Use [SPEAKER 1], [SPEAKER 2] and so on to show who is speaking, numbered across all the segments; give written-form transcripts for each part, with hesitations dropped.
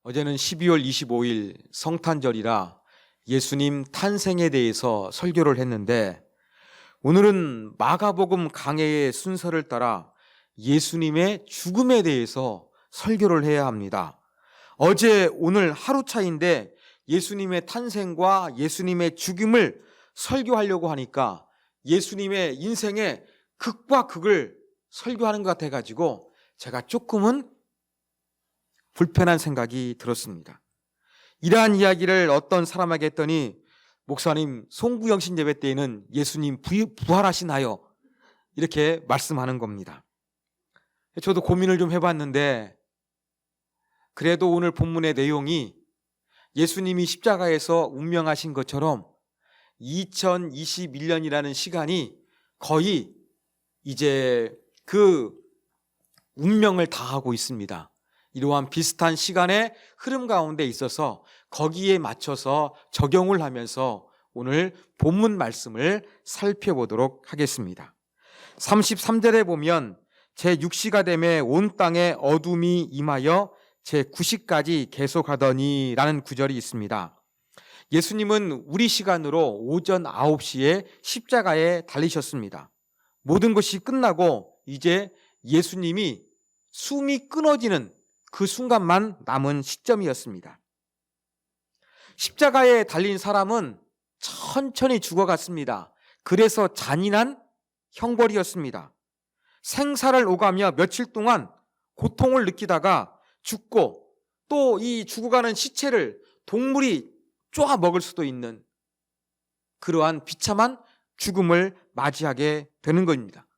[SPEAKER 1] 어제는 12월 25일 성탄절이라 예수님 탄생에 대해서 설교를 했는데, 오늘은 마가복음 강해의 순서를 따라 예수님의 죽음에 대해서 설교를 해야 합니다. 어제 오늘 하루 차이인데 예수님의 탄생과 예수님의 죽음을 설교하려고 하니까 예수님의 인생의 극과 극을 설교하는 것 같아가지고 제가 조금은 불편한 생각이 들었습니다. 이러한 이야기를 어떤 사람에게 했더니, 목사님, 송구영신 예배 때에는 예수님 부활하시나요? 이렇게 말씀하는 겁니다. 저도 고민을 좀 해봤는데, 그래도 오늘 본문의 내용이 예수님이 십자가에서 운명하신 것처럼 2021년이라는 시간이 거의 이제 그 운명을 다하고 있습니다. 이러한 비슷한 시간의 흐름 가운데 있어서 거기에 맞춰서 적용을 하면서 오늘 본문 말씀을 살펴보도록 하겠습니다. 33절에 보면 제6시가 되매 온 땅에 어둠이 임하여 제9시까지 계속하더니 라는 구절이 있습니다. 예수님은 우리 시간으로 오전 9시에 십자가에 달리셨습니다. 모든 것이 끝나고 이제 예수님이 숨이 끊어지는 그 순간만 남은 시점이었습니다. 십자가에 달린 사람은 천천히 죽어갔습니다. 그래서 잔인한 형벌이었습니다. 생사를 오가며 며칠 동안 고통을 느끼다가 죽고, 또 이 죽어가는 시체를 동물이 쪼아 먹을 수도 있는 그러한 비참한 죽음을 맞이하게 되는 겁니다.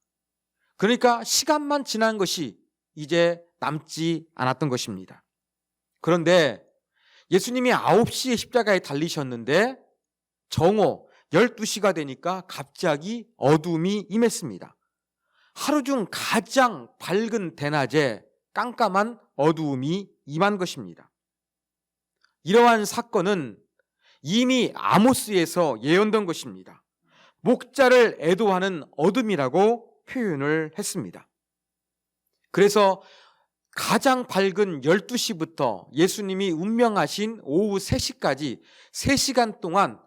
[SPEAKER 1] 그러니까 시간만 지난 것이 이제 남지 않았던 것입니다. 그런데 예수님이 9시에 십자가에 달리셨는데 정오 12시가 되니까 갑자기 어둠이 임했습니다. 하루 중 가장 밝은 대낮에 깜깜한 어두움이 임한 것입니다. 이러한 사건은 이미 아모스에서 예언된 것입니다. 목자를 애도하는 어둠이라고 표현을 했습니다. 그래서 가장 밝은 12시부터 예수님이 운명하신 오후 3시까지 3시간 동안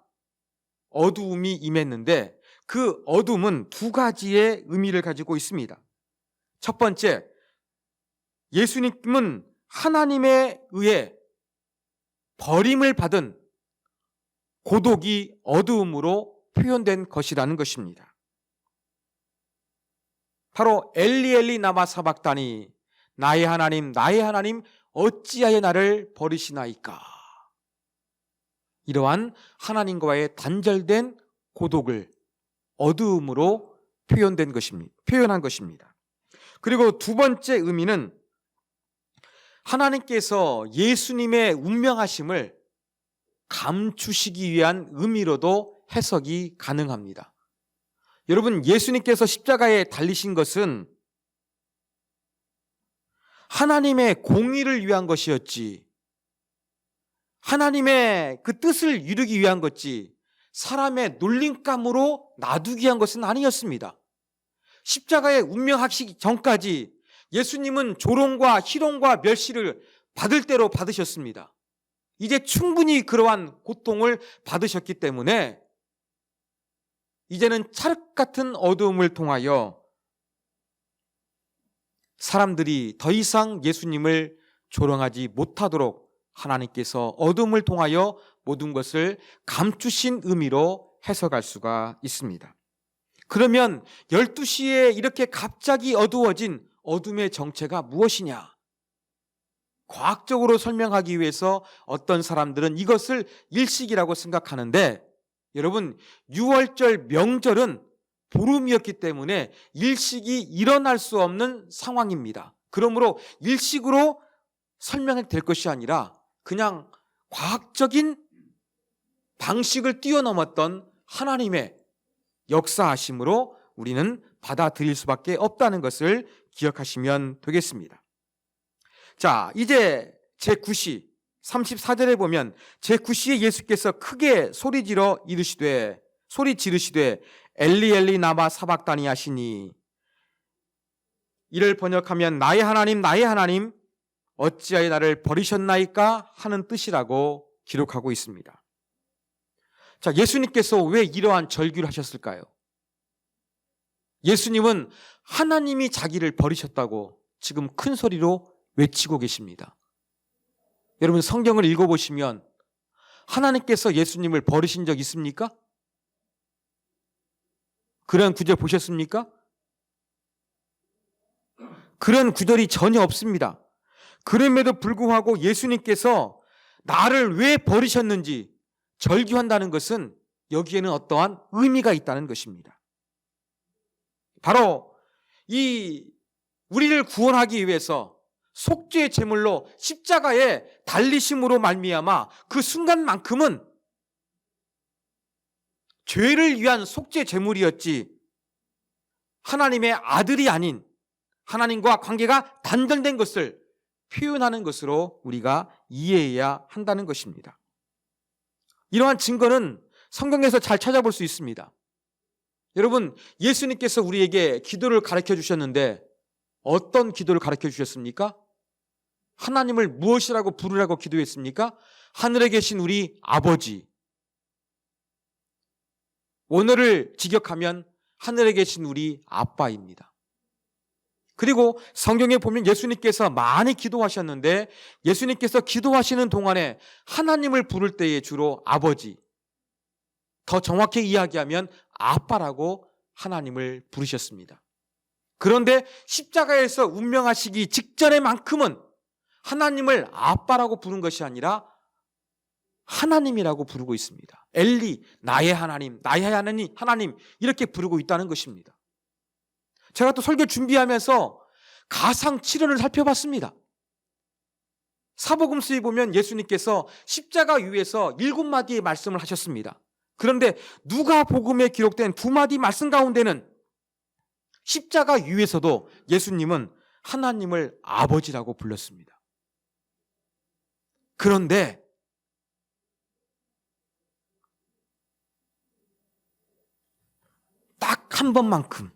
[SPEAKER 1] 어두움이 임했는데, 그 어둠은 두 가지의 의미를 가지고 있습니다. 첫 번째, 예수님은 하나님에 의해 버림을 받은 고독이 어두움으로 표현된 것이라는 것입니다. 바로 엘리 엘리 라마 사박다니, 나의 하나님 어찌하여 나를 버리시나이까. 이러한 하나님과의 단절된 고독을 어두움으로 표현한 것입니다. 그리고 두 번째 의미는 하나님께서 예수님의 운명하심을 감추시기 위한 의미로도 해석이 가능합니다. 여러분, 예수님께서 십자가에 달리신 것은 하나님의 공의를 위한 것이었지, 하나님의 그 뜻을 이루기 위한 것지, 사람의 놀림감으로 놔두기 위한 것은 아니었습니다. 십자가에 운명하시기 전까지 예수님은 조롱과 희롱과 멸시를 받을 대로 받으셨습니다. 이제 충분히 그러한 고통을 받으셨기 때문에 이제는 찰흙 같은 어두움을 통하여 사람들이 더 이상 예수님을 조롱하지 못하도록 하나님께서 어둠을 통하여 모든 것을 감추신 의미로 해석할 수가 있습니다. 그러면 12시에 이렇게 갑자기 어두워진 어둠의 정체가 무엇이냐? 과학적으로 설명하기 위해서 어떤 사람들은 이것을 일식이라고 생각하는데, 여러분, 6월절 명절은 보름이었기 때문에 일식이 일어날 수 없는 상황입니다. 그러므로 일식으로 설명이 될 것이 아니라 그냥 과학적인 방식을 뛰어넘었던 하나님의 역사하심으로 우리는 받아들일 수밖에 없다는 것을 기억하시면 되겠습니다. 자, 이제 제9시 34절에 보면 제9시에 예수께서 크게 소리 지르시되 엘리 엘리 라마 사박다니 하시니, 이를 번역하면 나의 하나님 어찌하여 나를 버리셨나이까 하는 뜻이라고 기록하고 있습니다. 자, 예수님께서 왜 이러한 절규를 하셨을까요? 예수님은 하나님이 자기를 버리셨다고 지금 큰 소리로 외치고 계십니다. 여러분, 성경을 읽어보시면 하나님께서 예수님을 버리신 적 있습니까? 그런 구절 보셨습니까? 그런 구절이 전혀 없습니다. 그럼에도 불구하고 예수님께서 나를 왜 버리셨는지 절규한다는 것은 여기에는 어떠한 의미가 있다는 것입니다. 바로 이 우리를 구원하기 위해서 속죄의 제물로 십자가에 달리심으로 말미암아 그 순간만큼은 죄를 위한 속죄 제물이었지 하나님의 아들이 아닌 하나님과 관계가 단절된 것을 표현하는 것으로 우리가 이해해야 한다는 것입니다. 이러한 증거는 성경에서 잘 찾아볼 수 있습니다. 여러분, 예수님께서 우리에게 기도를 가르쳐 주셨는데 어떤 기도를 가르쳐 주셨습니까? 하나님을 무엇이라고 부르라고 기도했습니까? 하늘에 계신 우리 아버지. 원어를 직역하면 하늘에 계신 우리 아빠입니다. 그리고 성경에 보면 예수님께서 많이 기도하셨는데 예수님께서 기도하시는 동안에 하나님을 부를 때에 주로 아버지, 더 정확히 이야기하면 아빠라고 하나님을 부르셨습니다. 그런데 십자가에서 운명하시기 직전에만큼은 하나님을 아빠라고 부른 것이 아니라 하나님이라고 부르고 있습니다. 엘리, 나의 하나님, 나의 하나님 이렇게 부르고 있다는 것입니다. 제가 또 설교 준비하면서 가상 7연을 살펴봤습니다. 사복음서에 보면 예수님께서 십자가 위에서 7마디의 말씀을 하셨습니다. 그런데 누가복음에 기록된 2마디 말씀 가운데는 십자가 위에서도 예수님은 하나님을 아버지라고 불렀습니다. 그런데 딱 한 번만큼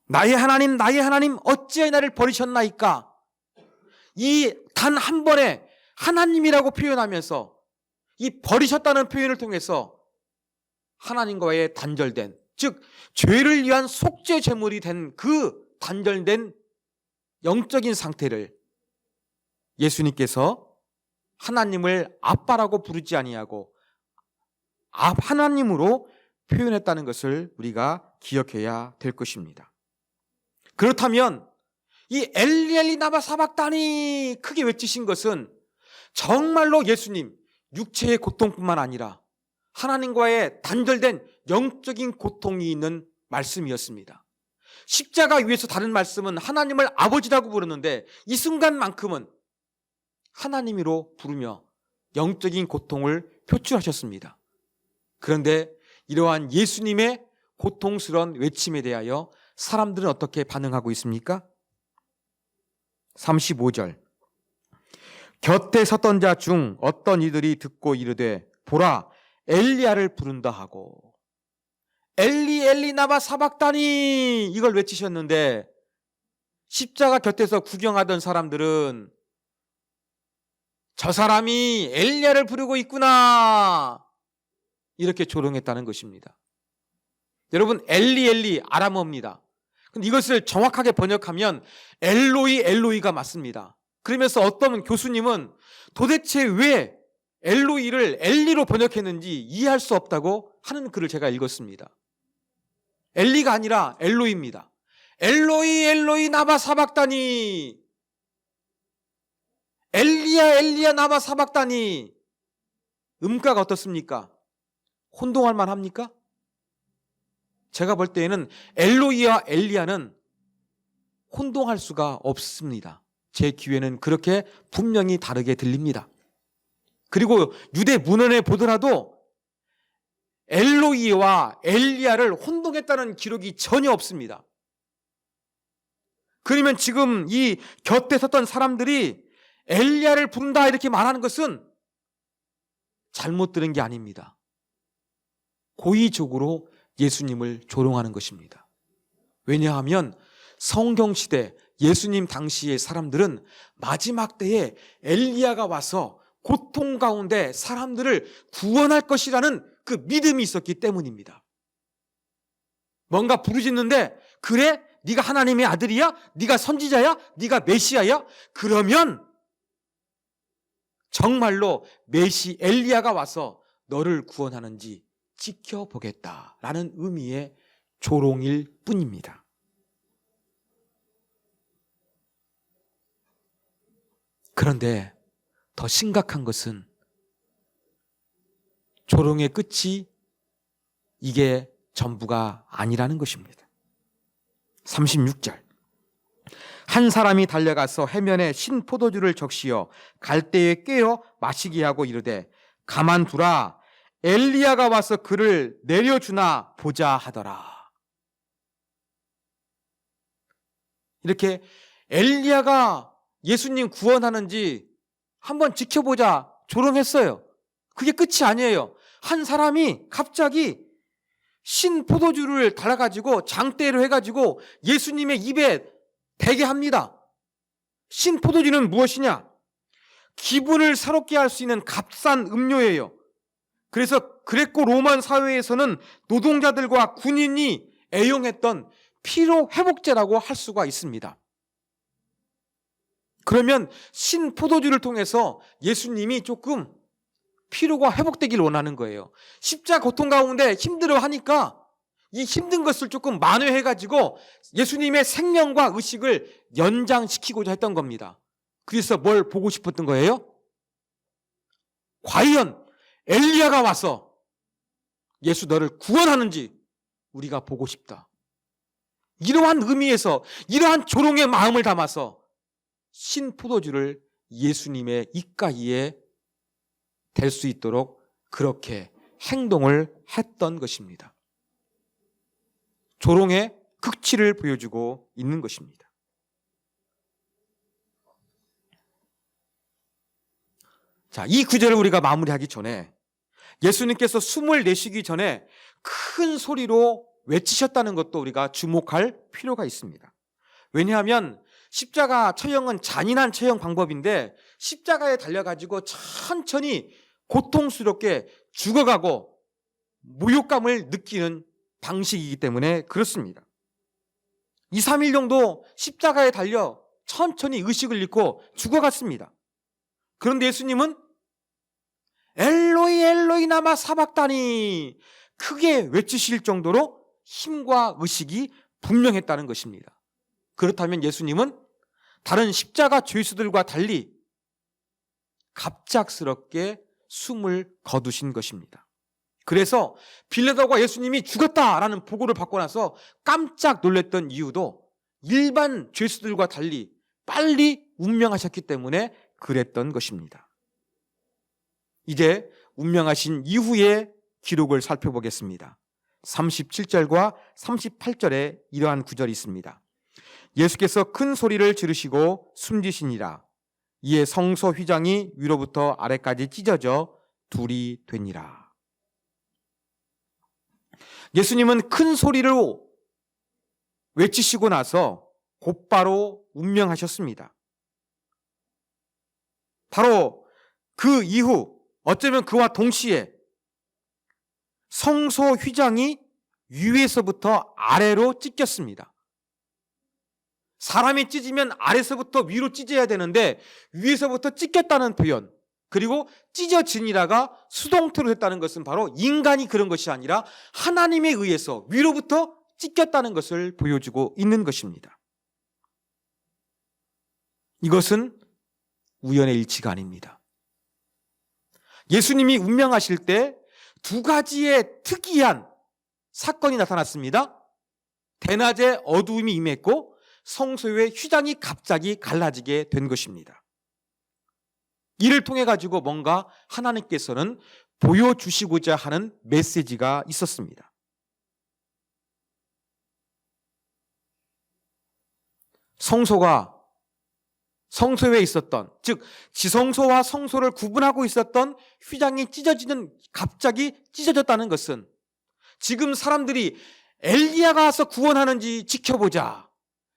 [SPEAKER 1] 나의 하나님 어찌하여 나를 버리셨나이까 이 단 한 번에 하나님이라고 표현하면서 이 버리셨다는 표현을 통해서 하나님과의 단절된, 즉 죄를 위한 속죄 제물이 된 그 단절된 영적인 상태를 예수님께서 하나님을 아빠라고 부르지 아니하고 하나님으로 표현했다는 것을 우리가 기억해야 될 것입니다. 그렇다면 이 엘리 엘리 나마 사박다니 크게 외치신 것은 정말로 예수님 육체의 고통뿐만 아니라 하나님과의 단절된 영적인 고통이 있는 말씀이었습니다. 십자가 위에서 다른 말씀은 하나님을 아버지라고 부르는데 이 순간만큼은 하나님으로 부르며 영적인 고통을 표출하셨습니다. 그런데 이러한 예수님의 고통스러운 외침에 대하여 사람들은 어떻게 반응하고 있습니까? 35절 곁에 섰던 자 중 어떤 이들이 듣고 이르되 보라 엘리야를 부른다 하고 엘리 엘리 나마 사박다니 이걸 외치셨는데 십자가 곁에서 구경하던 사람들은 저 사람이 엘리야를 부르고 있구나 이렇게 조롱했다는 것입니다. 여러분 엘리 엘리 아람어입니다. 근데 이것을 정확하게 번역하면 엘로이 엘로이가 맞습니다. 그러면서 어떤 교수님은 도대체 왜 엘로이를 엘리로 번역했는지 이해할 수 없다고 하는 글을 제가 읽었습니다. 엘리가 아니라 엘로이입니다. 엘로이 엘로이 나마 사박다니 엘리야 엘리야 나마 사박다니 음가가 어떻습니까? 혼동할 만합니까? 제가 볼 때에는 엘로이와 엘리야는 혼동할 수가 없습니다. 제 귀에는 그렇게 분명히 다르게 들립니다. 그리고 유대 문헌에 보더라도 엘로이와 엘리야를 혼동했다는 기록이 전혀 없습니다. 그러면 지금 이 곁에 섰던 사람들이 엘리야를 부른다 이렇게 말하는 것은 잘못 들은 게 아닙니다. 고의적으로 예수님을 조롱하는 것입니다. 왜냐하면 성경시대 예수님 당시의 사람들은 마지막 때에 엘리야가 와서 고통 가운데 사람들을 구원할 것이라는 그 믿음이 있었기 때문입니다. 뭔가 부르짖는데, 그래? 네가 하나님의 아들이야? 네가 선지자야? 네가 메시아야? 그러면 정말로 엘리야가 와서 너를 구원하는지 지켜보겠다라는 의미의 조롱일 뿐입니다. 그런데 더 심각한 것은 조롱의 끝이 이게 전부가 아니라는 것입니다. 36절. 한 사람이 달려가서 해면에 신 포도주를 적시어 갈대에 꿰어 마시게 하고 이르되 가만두라, 엘리야가 와서 그를 내려주나 보자 하더라. 이렇게 엘리야가 예수님 구원하는지 한번 지켜보자 조롱했어요. 그게 끝이 아니에요. 한 사람이 갑자기 신 포도주를 달아가지고 장대로 해가지고 예수님의 입에 대게 합니다. 신 포도주는 무엇이냐? 기분을 사롭게 할 수 있는 값싼 음료예요. 그래서 그레코 로만 사회에서는 노동자들과 군인이 애용했던 피로 회복제라고 할 수가 있습니다. 그러면 신 포도주를 통해서 예수님이 조금 피로가 회복되길 원하는 거예요. 십자가 고통 가운데 힘들어 하니까 이 힘든 것을 조금 만회해가지고 예수님의 생명과 의식을 연장시키고자 했던 겁니다. 그래서 뭘 보고 싶었던 거예요? 과연 엘리야가 와서 예수 너를 구원하는지 우리가 보고 싶다. 이러한 의미에서, 이러한 조롱의 마음을 담아서 신포도주를 예수님의 입가에 될 수 있도록 그렇게 행동을 했던 것입니다. 조롱의 극치를 보여주고 있는 것입니다. 자, 이 구절을 우리가 마무리하기 전에 예수님께서 숨을 내쉬기 전에 큰 소리로 외치셨다는 것도 우리가 주목할 필요가 있습니다. 왜냐하면 십자가 처형은 잔인한 처형 방법인데 십자가에 달려가지고 천천히 고통스럽게 죽어가고 모욕감을 느끼는 방식이기 때문에 그렇습니다. 2, 3일 정도 십자가에 달려 천천히 의식을 잃고 죽어갔습니다. 그런데 예수님은 엘로이 엘로이 라마 사박다니 크게 외치실 정도로 힘과 의식이 분명했다는 것입니다. 그렇다면 예수님은 다른 십자가 죄수들과 달리 갑작스럽게 숨을 거두신 것입니다. 그래서 빌라도가 예수님이 죽었다라는 보고를 받고 나서 깜짝 놀랐던 이유도 일반 죄수들과 달리 빨리 운명하셨기 때문에 그랬던 것입니다. 이제 운명하신 이후의 기록을 살펴보겠습니다. 37절과 38절에 이러한 구절이 있습니다. 예수께서 큰 소리를 지르시고 숨지시니라. 이에 성소 휘장이 위로부터 아래까지 찢어져 둘이 되니라. 예수님은 큰 소리로 외치시고 나서 곧바로 운명하셨습니다. 바로 그 이후 어쩌면 그와 동시에 성소 휘장이 위에서부터 아래로 찢겼습니다. 사람이 찢으면 아래서부터 위로 찢어야 되는데 위에서부터 찢겼다는 표현, 그리고 찢어지니라가 수동태로 했다는 것은 바로 인간이 그런 것이 아니라 하나님에 의해서 위로부터 찢겼다는 것을 보여주고 있는 것입니다. 이것은 우연의 일치가 아닙니다. 예수님이 운명하실 때 두 가지의 특이한 사건이 나타났습니다. 대낮에 어두움이 임했고 성소의 휘장이 갑자기 갈라지게 된 것입니다. 이를 통해 가지고 뭔가 하나님께서는 보여주시고자 하는 메시지가 있었습니다. 성소에 있었던, 즉 지성소와 성소를 구분하고 있었던 휘장이 갑자기 찢어졌다는 것은 지금 사람들이 엘리야가 와서 구원하는지 지켜보자,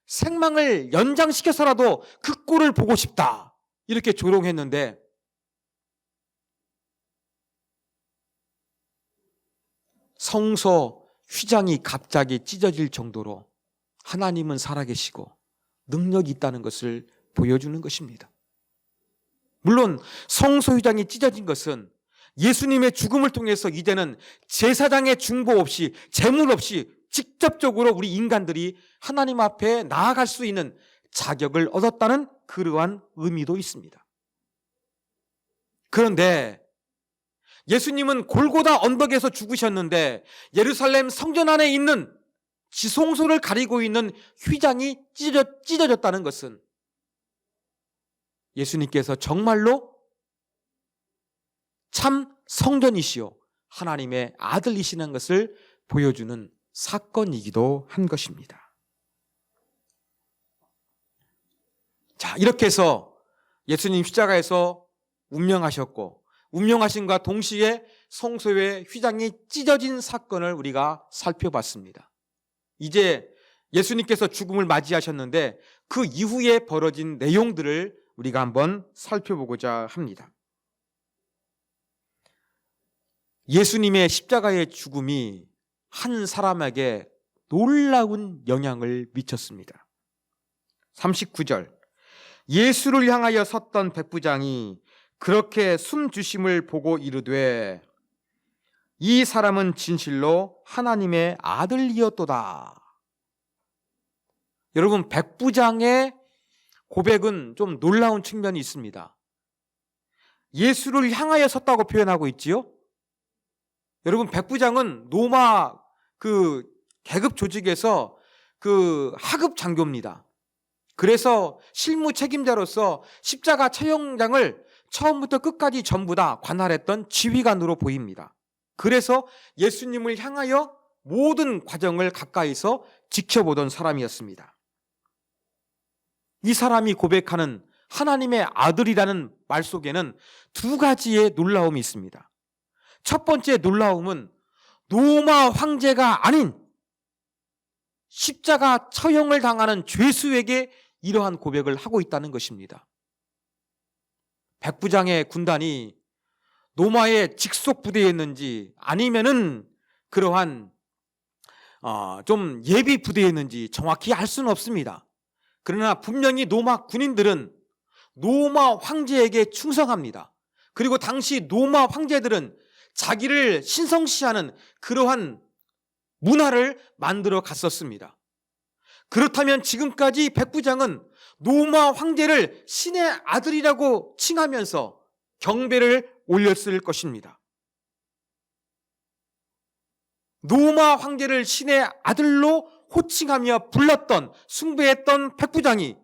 [SPEAKER 1] 생망을 연장시켜서라도 그 꼴을 보고 싶다. 이렇게 조롱했는데 성소 휘장이 갑자기 찢어질 정도로 하나님은 살아계시고 능력이 있다는 것을 보여주는 것입니다. 물론 성소 휘장이 찢어진 것은 예수님의 죽음을 통해서 이제는 제사장의 중보 없이, 제물 없이 직접적으로 우리 인간들이 하나님 앞에 나아갈 수 있는 자격을 얻었다는 그러한 의미도 있습니다. 그런데 예수님은 골고다 언덕에서 죽으셨는데 예루살렘 성전 안에 있는 지성소를 가리고 있는 휘장이 찢어졌다는 것은 예수님께서 정말로 참 성전이시요 하나님의 아들이시는 것을 보여주는 사건이기도 한 것입니다. 자, 이렇게 해서 예수님 십자가에서 운명하셨고 운명하심과 동시에 성소의 휘장이 찢어진 사건을 우리가 살펴봤습니다. 이제 예수님께서 죽음을 맞이하셨는데 그 이후에 벌어진 내용들을 우리가 한번 살펴보고자 합니다. 예수님의 십자가의 죽음이 한 사람에게 놀라운 영향을 미쳤습니다. 39절, 예수를 향하여 섰던 백부장이 그렇게 숨주심을 보고 이르되 이 사람은 진실로 하나님의 아들이었도다. 여러분, 백부장의 고백은 좀 놀라운 측면이 있습니다. 예수를 향하여 섰다고 표현하고 있지요. 여러분, 백부장은 로마 계급 조직에서 하급 장교입니다. 그래서 실무 책임자로서 십자가 처형장을 처음부터 끝까지 전부 다 관할했던 지휘관으로 보입니다. 그래서 예수님을 향하여 모든 과정을 가까이서 지켜보던 사람이었습니다. 이 사람이 고백하는 하나님의 아들이라는 말 속에는 두 가지의 놀라움이 있습니다. 첫 번째 놀라움은 로마 황제가 아닌 십자가 처형을 당하는 죄수에게 이러한 고백을 하고 있다는 것입니다. 백부장의 군단이 로마의 직속 부대였는지 아니면은 그러한 좀 예비 부대였는지 정확히 알 수는 없습니다. 그러나 분명히 로마 군인들은 로마 황제에게 충성합니다. 그리고 당시 로마 황제들은 자기를 신성시하는 그러한 문화를 만들어 갔었습니다. 그렇다면 지금까지 백부장은 로마 황제를 신의 아들이라고 칭하면서 경배를 올렸을 것입니다. 로마 황제를 신의 아들로 호칭하며 불렀던, 숭배했던 백부장이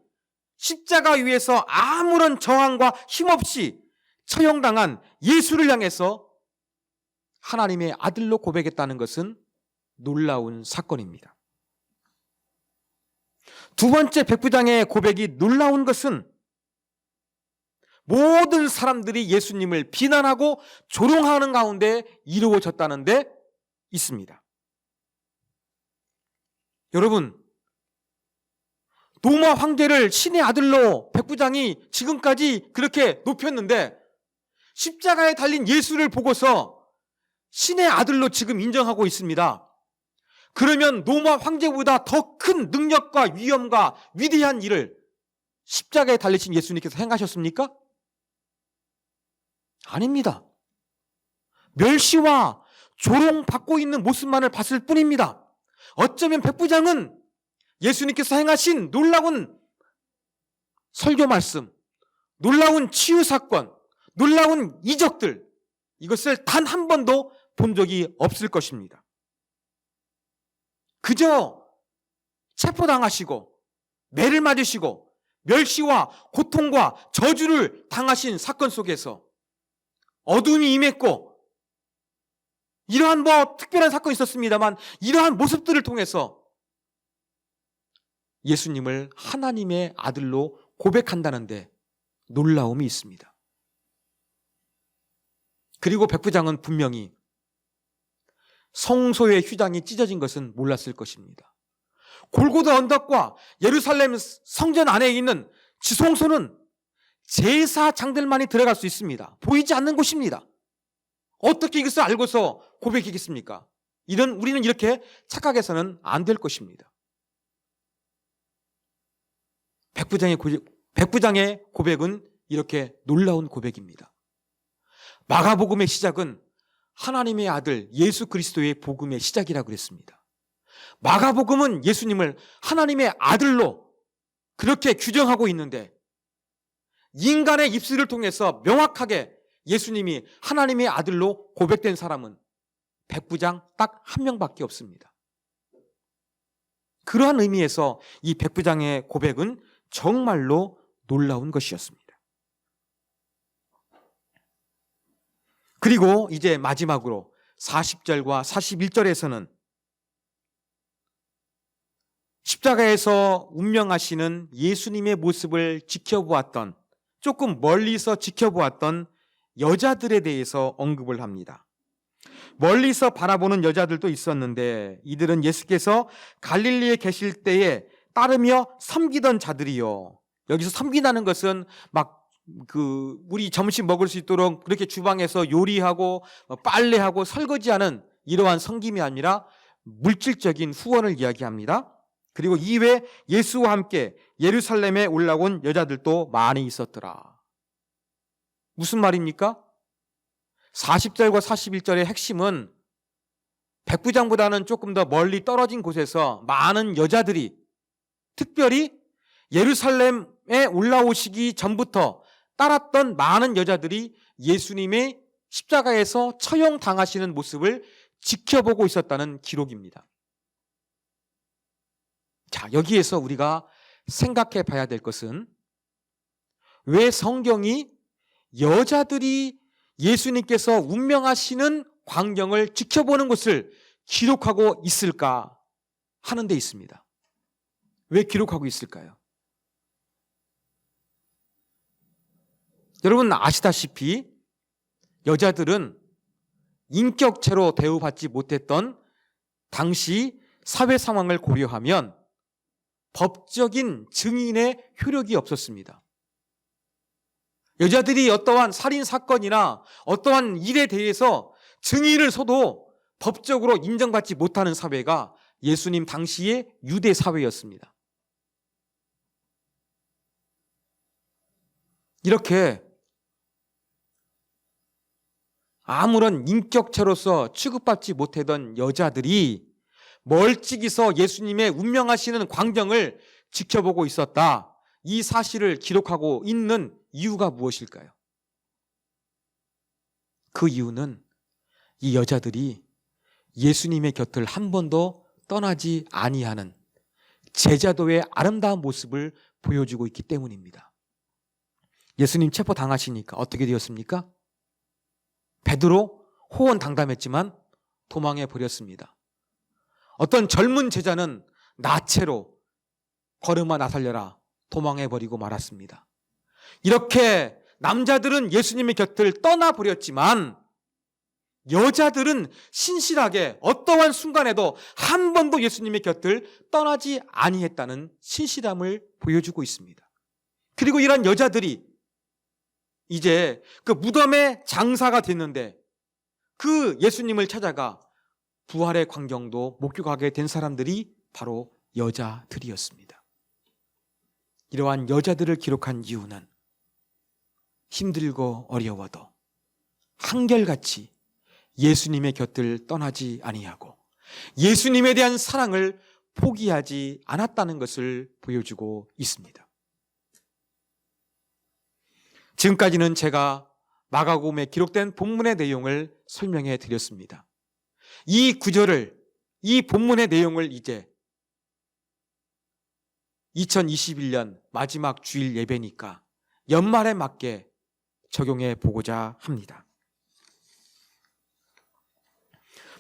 [SPEAKER 1] 십자가 위에서 아무런 저항과 힘없이 처형당한 예수를 향해서 하나님의 아들로 고백했다는 것은 놀라운 사건입니다. 두 번째 백부장의 고백이 놀라운 것은 모든 사람들이 예수님을 비난하고 조롱하는 가운데 이루어졌다는 데 있습니다. 여러분, 로마 황제를 신의 아들로 백부장이 지금까지 그렇게 높였는데 십자가에 달린 예수를 보고서 신의 아들로 지금 인정하고 있습니다. 그러면 로마 황제보다 더 큰 능력과 위엄과 위대한 일을 십자가에 달리신 예수님께서 행하셨습니까? 아닙니다. 멸시와 조롱받고 있는 모습만을 봤을 뿐입니다. 어쩌면 백부장은 예수님께서 행하신 놀라운 설교 말씀, 놀라운 치유 사건, 놀라운 이적들, 이것을 단 한 번도 본 적이 없을 것입니다. 그저 체포당하시고 매를 맞으시고 멸시와 고통과 저주를 당하신 사건 속에서 어둠이 임했고 이러한 특별한 사건이 있었습니다만 이러한 모습들을 통해서 예수님을 하나님의 아들로 고백한다는데 놀라움이 있습니다. 그리고 백부장은 분명히 성소의 휘장이 찢어진 것은 몰랐을 것입니다. 골고다 언덕과 예루살렘 성전 안에 있는 지성소는 제사장들만이 들어갈 수 있습니다. 보이지 않는 곳입니다. 어떻게 이것을 알고서 고백이겠습니까? 우리는 이렇게 착각해서는 안 될 것입니다. 백부장의 고백은 이렇게 놀라운 고백입니다. 마가복음의 시작은 하나님의 아들 예수 그리스도의 복음의 시작이라고 그랬습니다. 마가복음은 예수님을 하나님의 아들로 그렇게 규정하고 있는데 인간의 입술을 통해서 명확하게 예수님이 하나님의 아들로 고백된 사람은 백부장 딱 한 명밖에 없습니다. 그러한 의미에서 이 백부장의 고백은 정말로 놀라운 것이었습니다. 그리고 이제 마지막으로 40절과 41절에서는 십자가에서 운명하시는 예수님의 모습을 지켜보았던, 조금 멀리서 지켜보았던 여자들에 대해서 언급을 합니다. 멀리서 바라보는 여자들도 있었는데 이들은 예수께서 갈릴리에 계실 때에 따르며 섬기던 자들이요. 여기서 섬긴다는 것은 우리 점심 먹을 수 있도록 그렇게 주방에서 요리하고 빨래하고 설거지하는 이러한 섬김이 아니라 물질적인 후원을 이야기합니다. 그리고 이외에 예수와 함께 예루살렘에 올라온 여자들도 많이 있었더라. 무슨 말입니까? 40절과 41절의 핵심은 백부장보다는 조금 더 멀리 떨어진 곳에서 많은 여자들이, 특별히 예루살렘에 올라오시기 전부터 따랐던 많은 여자들이 예수님의 십자가에서 처형당하시는 모습을 지켜보고 있었다는 기록입니다. 자, 여기에서 우리가 생각해 봐야 될 것은 왜 성경이 여자들이 예수님께서 운명하시는 광경을 지켜보는 것을 기록하고 있을까 하는 데 있습니다. 왜 기록하고 있을까요? 여러분 아시다시피 여자들은 인격체로 대우받지 못했던 당시 사회 상황을 고려하면 법적인 증인의 효력이 없었습니다. 여자들이 어떠한 살인 사건이나 어떠한 일에 대해서 증인을 서도 법적으로 인정받지 못하는 사회가 예수님 당시의 유대 사회였습니다. 이렇게 아무런 인격체로서 취급받지 못하던 여자들이 멀찍이서 예수님의 운명하시는 광경을 지켜보고 있었다. 이 사실을 기록하고 있는 이유가 무엇일까요? 그 이유는 이 여자들이 예수님의 곁을 한 번도 떠나지 아니하는 제자도의 아름다운 모습을 보여주고 있기 때문입니다. 예수님 체포당하시니까 어떻게 되었습니까? 베드로 호언당담했지만 도망해 버렸습니다. 어떤 젊은 제자는 나체로 걸음아 나살려라 도망해 버리고 말았습니다. 이렇게 남자들은 예수님의 곁을 떠나버렸지만 여자들은 신실하게 어떠한 순간에도 한 번도 예수님의 곁을 떠나지 아니했다는 신실함을 보여주고 있습니다. 그리고 이런 여자들이 이제 그 무덤의 장사가 됐는데 그 예수님을 찾아가 부활의 광경도 목격하게 된 사람들이 바로 여자들이었습니다. 이러한 여자들을 기록한 이유는 힘들고 어려워도 한결같이 예수님의 곁을 떠나지 아니하고 예수님에 대한 사랑을 포기하지 않았다는 것을 보여주고 있습니다. 지금까지는 제가 마가복음에 기록된 본문의 내용을 설명해 드렸습니다. 이 구절을, 이 본문의 내용을 이제 2021년 마지막 주일 예배니까 연말에 맞게 적용해 보고자 합니다.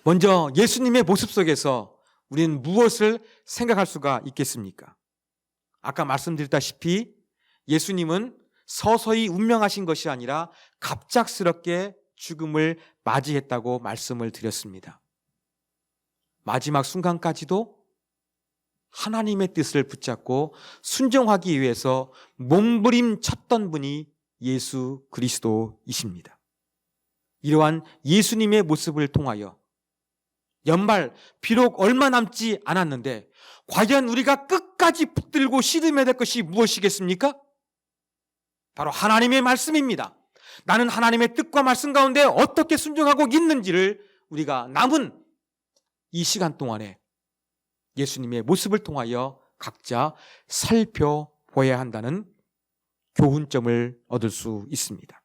[SPEAKER 1] 먼저 예수님의 모습 속에서 우리는 무엇을 생각할 수가 있겠습니까? 아까 말씀드렸다시피 예수님은 서서히 운명하신 것이 아니라 갑작스럽게 죽음을 맞이했다고 말씀을 드렸습니다. 마지막 순간까지도 하나님의 뜻을 붙잡고 순종하기 위해서 몸부림쳤던 분이 예수 그리스도이십니다. 이러한 예수님의 모습을 통하여 연말 비록 얼마 남지 않았는데 과연 우리가 끝까지 붙들고 씨름해야 될 것이 무엇이겠습니까? 바로 하나님의 말씀입니다. 나는 하나님의 뜻과 말씀 가운데 어떻게 순종하고 있는지를 우리가 남은 이 시간 동안에 예수님의 모습을 통하여 각자 살펴보아야 한다는 교훈점을 얻을 수 있습니다.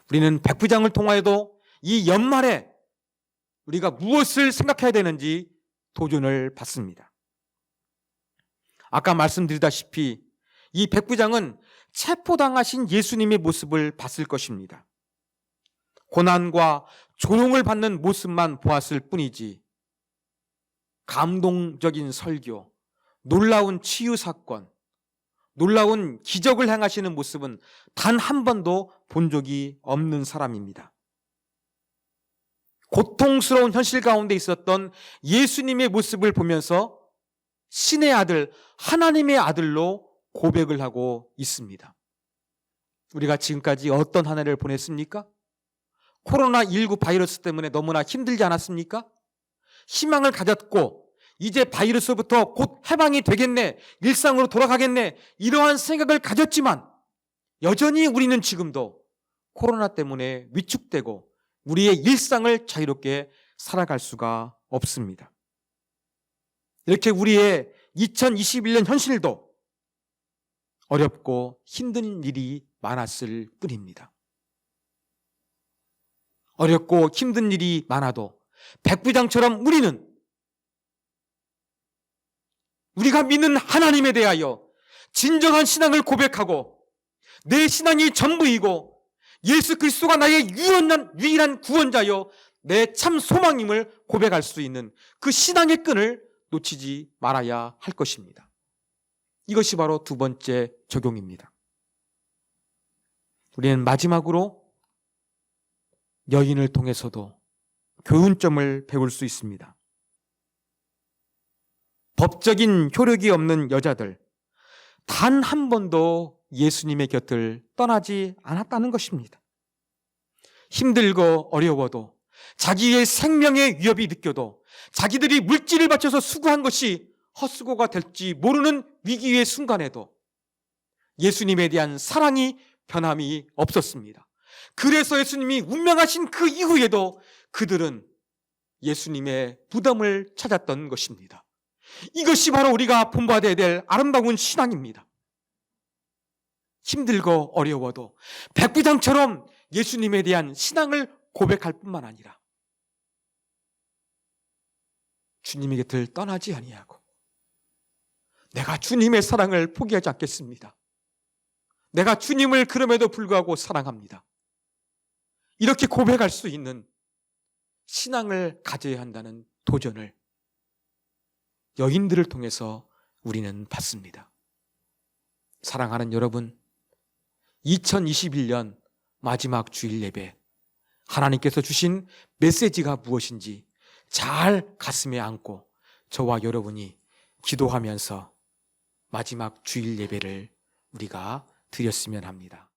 [SPEAKER 1] 우리는 백부장을 통하여도 이 연말에 우리가 무엇을 생각해야 되는지 도전을 받습니다. 아까 말씀드리다시피 이 백부장은 체포당하신 예수님의 모습을 봤을 것입니다. 고난과 조롱을 받는 모습만 보았을 뿐이지 감동적인 설교, 놀라운 치유 사건, 놀라운 기적을 행하시는 모습은 단 한 번도 본 적이 없는 사람입니다. 고통스러운 현실 가운데 있었던 예수님의 모습을 보면서 신의 아들, 하나님의 아들로 고백을 하고 있습니다. 우리가 지금까지 어떤 한 해를 보냈습니까? 코로나19 바이러스 때문에 너무나 힘들지 않았습니까? 희망을 가졌고 이제 바이러스부터 곧 해방이 되겠네, 일상으로 돌아가겠네, 이러한 생각을 가졌지만 여전히 우리는 지금도 코로나 때문에 위축되고 우리의 일상을 자유롭게 살아갈 수가 없습니다. 이렇게 우리의 2021년 현실도 어렵고 힘든 일이 많았을 뿐입니다. 어렵고 힘든 일이 많아도 백부장처럼 우리가 믿는 하나님에 대하여 진정한 신앙을 고백하고 내 신앙이 전부이고 예수 그리스도가 나의 유일한 구원자여 내 참 소망임을 고백할 수 있는 그 신앙의 끈을 놓치지 말아야 할 것입니다. 이것이 바로 두 번째 적용입니다. 우리는 마지막으로 여인을 통해서도 교훈점을 배울 수 있습니다. 법적인 효력이 없는 여자들, 단 한 번도 예수님의 곁을 떠나지 않았다는 것입니다. 힘들고 어려워도 자기의 생명의 위협이 느껴도 자기들이 물질을 바쳐서 수고한 것이 헛수고가 될지 모르는 위기의 순간에도 예수님에 대한 사랑이 변함이 없었습니다. 그래서 예수님이 운명하신 그 이후에도 그들은 예수님의 무덤을 찾았던 것입니다. 이것이 바로 우리가 본받아야 될 아름다운 신앙입니다. 힘들고 어려워도 백부장처럼 예수님에 대한 신앙을 고백할 뿐만 아니라 주님의 곁을 떠나지 아니하고 내가 주님의 사랑을 포기하지 않겠습니다. 내가 주님을 그럼에도 불구하고 사랑합니다. 이렇게 고백할 수 있는 신앙을 가져야 한다는 도전을 여인들을 통해서 우리는 받습니다. 사랑하는 여러분, 2021년 마지막 주일 예배, 하나님께서 주신 메시지가 무엇인지 잘 가슴에 안고 저와 여러분이 기도하면서 마지막 주일 예배를 우리가 드렸으면 합니다.